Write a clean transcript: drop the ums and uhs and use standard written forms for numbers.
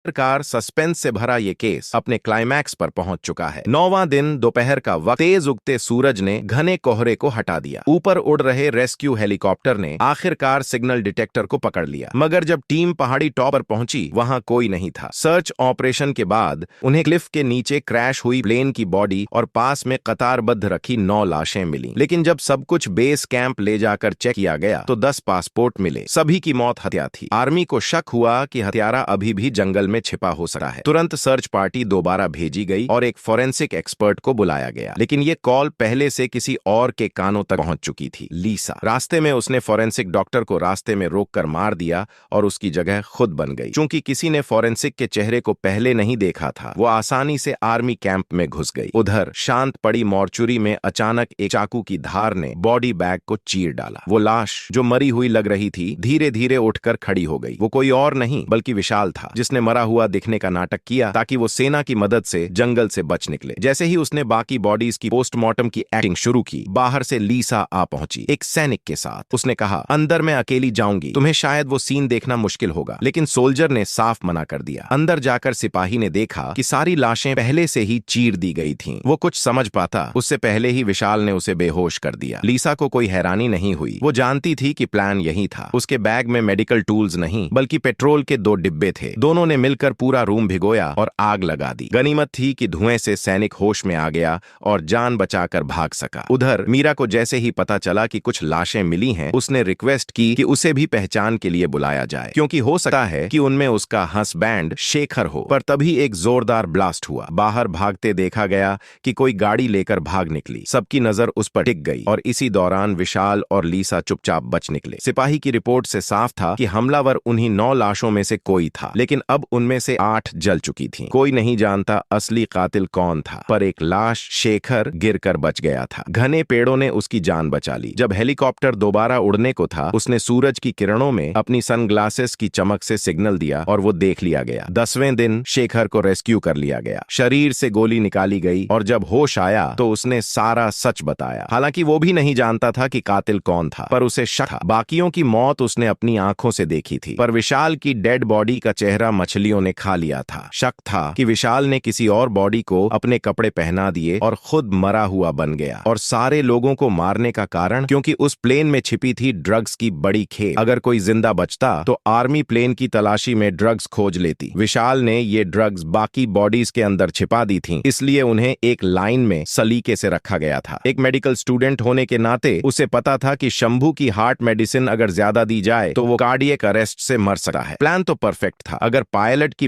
आखिरकार सस्पेंस से भरा ये केस अपने क्लाइमैक्स पर पहुंच चुका है। 9वां दिन दोपहर का वक्त, तेज उगते सूरज ने घने कोहरे को हटा दिया। ऊपर उड़ रहे रेस्क्यू हेलीकॉप्टर ने आखिरकार सिग्नल डिटेक्टर को पकड़ लिया, मगर जब टीम पहाड़ी टॉप पर पहुंची वहां कोई नहीं था। सर्च ऑपरेशन के बाद उन्हें क्लिफ के नीचे क्रैश हुई प्लेन की बॉडी और पास में कतारबद्ध रखी 9 लाशें मिली। लेकिन जब सब कुछ बेस कैंप ले जाकर चेक किया गया तो 10 पासपोर्ट मिले। सभी की मौत हत्या थी। आर्मी को शक हुआ कि हत्यारा अभी भी जंगल में छिपा हो सकता है। तुरंत सर्च पार्टी दोबारा भेजी गई और एक फोरेंसिक एक्सपर्ट को बुलाया गया। लेकिन ये कॉल पहले से किसी और के कानों तक पहुंच चुकी थी, लीसा। रास्ते में उसने फोरेंसिक डॉक्टर को रास्ते में रोककर मार दिया और उसकी जगह खुद बन गई। चूंकि किसी ने फोरेंसिक के चेहरे को पहले नहीं देखा था, वो आसानी से आर्मी कैंप में घुस गई। उधर शांत पड़ी मॉर्चुरी में अचानक एक चाकू की धार ने बॉडी बैग को चीर डाला। वो लाश जो मरी हुई लग रही थी धीरे धीरे उठकर खड़ी हो गई। वो कोई और नहीं बल्कि विशाल था, जिसने मरा हुआ दिखने का नाटक किया ताकि वो सेना की मदद से जंगल से बच निकले। जैसे ही उसने बाकी बॉडीज की पोस्टमार्टम की एक्टिंग शुरू की, बाहर से लीसा आ पहुंची एक सैनिक के साथ। उसने कहा, अंदर मैं अकेली जाऊंगी, तुम्हें शायद वो सीन देखना मुश्किल होगा। लेकिन सोल्जर ने साफ मना कर दिया। अंदर जाकर सिपाही ने देखा कि सारी लाशें पहले से ही चीर दी गई थीं। वो कुछ समझ पाता उससे पहले ही विशाल ने उसे बेहोश कर दिया। लीसा को कोई हैरानी नहीं हुई। वो जानती थी कि प्लान यही था। उसके बैग में मेडिकल टूल्स नहीं बल्कि पेट्रोल के 2 डिब्बे थे। दोनों ने मिलकर पूरा रूम भिगोया और आग लगा दी। गनीमत थी कि धुएं से सैनिक होश में आ गया और जान बचाकर भाग सका। उधर मीरा को जैसे ही पता चला कि कुछ लाशें मिली हैं, उसने रिक्वेस्ट की कि उसे भी पहचान के लिए बुलाया जाए, क्योंकि हो सकता है कि उनमें उसका हस्बैंड शेखर हो। पर तभी एक जोरदार ब्लास्ट हुआ। बाहर भागते देखा गया कि कोई गाड़ी लेकर भाग निकली। सबकी नजर उस पर टिक गई और इसी दौरान विशाल और लीसा चुपचाप बच निकले। सिपाही की रिपोर्ट से साफ था कि हमलावर उन्हीं 9 लाशों में से कोई था, लेकिन अब उनमें से 8 जल चुकी थीं। कोई नहीं जानता असली कातिल कौन था, पर एक लाश शेखर गिरकर बच गया था। घने पेड़ों ने उसकी जान बचा ली। जब हेलीकॉप्टर दोबारा उड़ने को था, उसने सूरज की किरणों में अपनी सनग्लासेस की चमक से सिग्नल दिया और वो देख लिया गया। 10वें दिन शेखर को रेस्क्यू कर लिया गया। शरीर से गोली निकाली गई और जब होश आया तो उसने सारा सच बताया। हालांकि वो भी नहीं जानता था कि कातिल कौन था, पर उसे शक था। बाकियों की मौत उसने अपनी आंखों से देखी थी, पर विशाल की डेड बॉडी का चेहरा मछलियों ने खा लिया था। शक था कि विशाल ने किसी और बॉडी को अपने कपड़े पहना दिए और खुद मरा हुआ बन गया। और सारे लोगों को मारने का कारण क्योंकि उस प्लेन में छिपी थी ड्रग्स की बड़ी खेप। अगर कोई जिंदा बचता तो आर्मी प्लेन की तलाशी में ड्रग्स खोज लेती। विशाल ने ये ड्रग्स बाकी बॉडीज के अंदर छिपा दी थी, इसलिए उन्हें एक लाइन में सलीके से रखा गया था। एक मेडिकल स्टूडेंट होने के नाते उसे पता था कि शंभू की हार्ट मेडिसिन अगर ज्यादा दी जाए तो वो कार्डियक अरेस्ट से मर सकता है। प्लान तो परफेक्ट था। अगर पायलट की